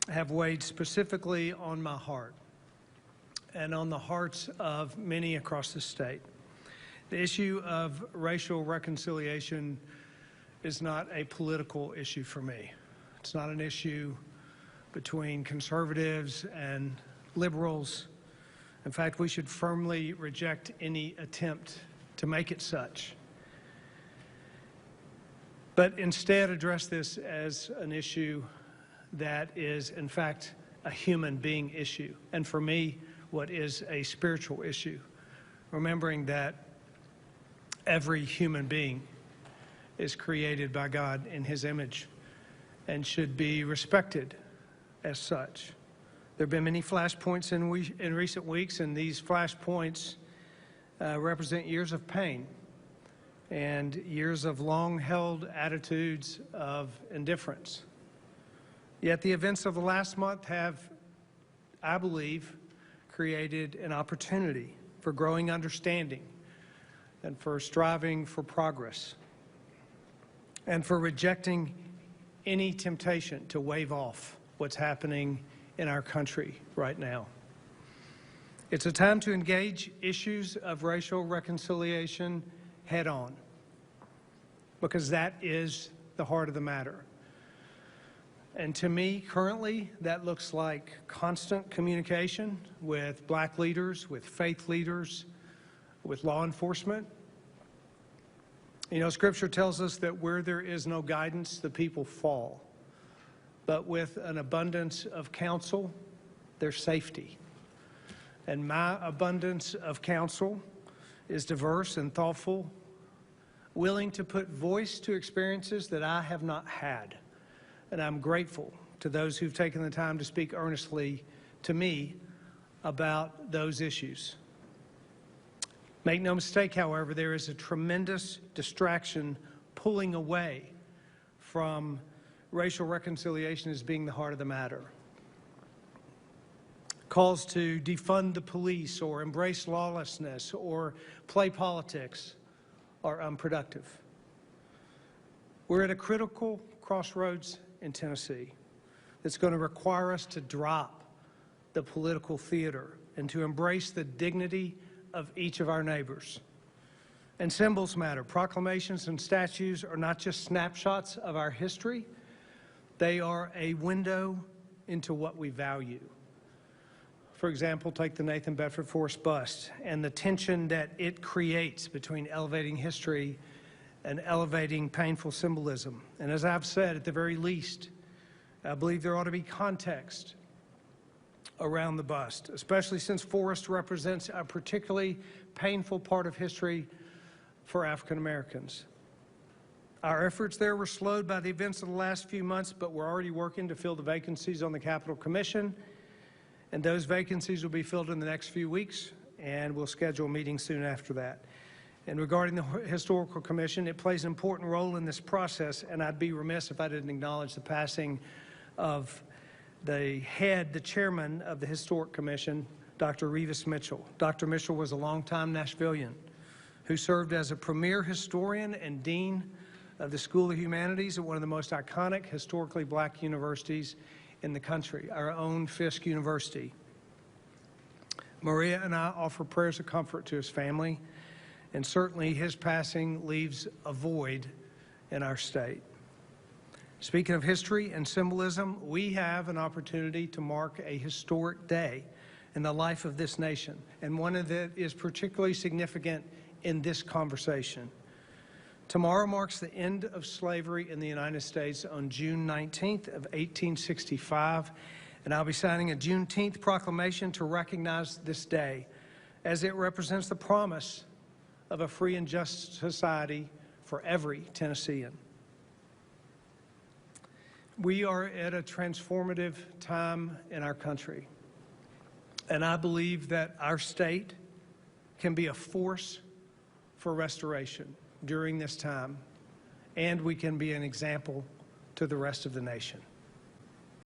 have weighed specifically on my heart and on the hearts of many across the state. The issue of racial reconciliation is not a political issue for me. It's not an issue between conservatives and liberals. In fact, we should firmly reject any attempt to make it such, but instead address this as an issue that is, in fact, a human being issue, and for me, what is a spiritual issue, remembering that every human being is created by God in His image and should be respected as such. There have been many flashpoints in recent weeks, and these flashpoints represent years of pain and years of long-held attitudes of indifference. Yet the events of the last month have, I believe, created an opportunity for growing understanding and for striving for progress and for rejecting any temptation to wave off what's happening in our country right now. It's a time to engage issues of racial reconciliation head on, because that is the heart of the matter. And to me, currently, that looks like constant communication with black leaders, with faith leaders, with law enforcement. You know, Scripture tells us that where there is no guidance, the people fall. But with an abundance of counsel, there's safety. And my abundance of counsel is diverse and thoughtful, willing to put voice to experiences that I have not had. And I'm grateful to those who've taken the time to speak earnestly to me about those issues. Make no mistake, however, there is a tremendous distraction pulling away from racial reconciliation as being the heart of the matter. Calls to defund the police or embrace lawlessness or play politics are unproductive. We're at a critical crossroads in Tennessee that's going to require us to drop the political theater and to embrace the dignity of each of our neighbors. And symbols matter. Proclamations and statues are not just snapshots of our history. They are a window into what we value. For example, take the Nathan Bedford Forrest bust and the tension that it creates between elevating history and elevating painful symbolism. And as I've said, at the very least, I believe there ought to be context around the bust, especially since Forrest represents a particularly painful part of history for African Americans. Our efforts there were slowed by the events of the last few months, but we're already working to fill the vacancies on the Capitol Commission, and those vacancies will be filled in the next few weeks, and we'll schedule a meeting soon after that. And regarding the Historical Commission, it plays an important role in this process, and I'd be remiss if I didn't acknowledge the passing of the chairman of the Historic Commission, Dr. Revis Mitchell. Dr. Mitchell was a longtime Nashvilleian who served as a premier historian and dean of the School of Humanities at one of the most iconic historically black universities in the country, our own Fisk University. Maria and I offer prayers of comfort to his family, and certainly his passing leaves a void in our state. Speaking of history and symbolism, we have an opportunity to mark a historic day in the life of this nation, and one that is particularly significant in this conversation. Tomorrow marks the end of slavery in the United States on June 19th of 1865, and I'll be signing a Juneteenth proclamation to recognize this day as it represents the promise of a free and just society for every Tennessean. We are at a transformative time in our country, and I believe that our state can be a force for restoration during this time, and we can be an example to the rest of the nation.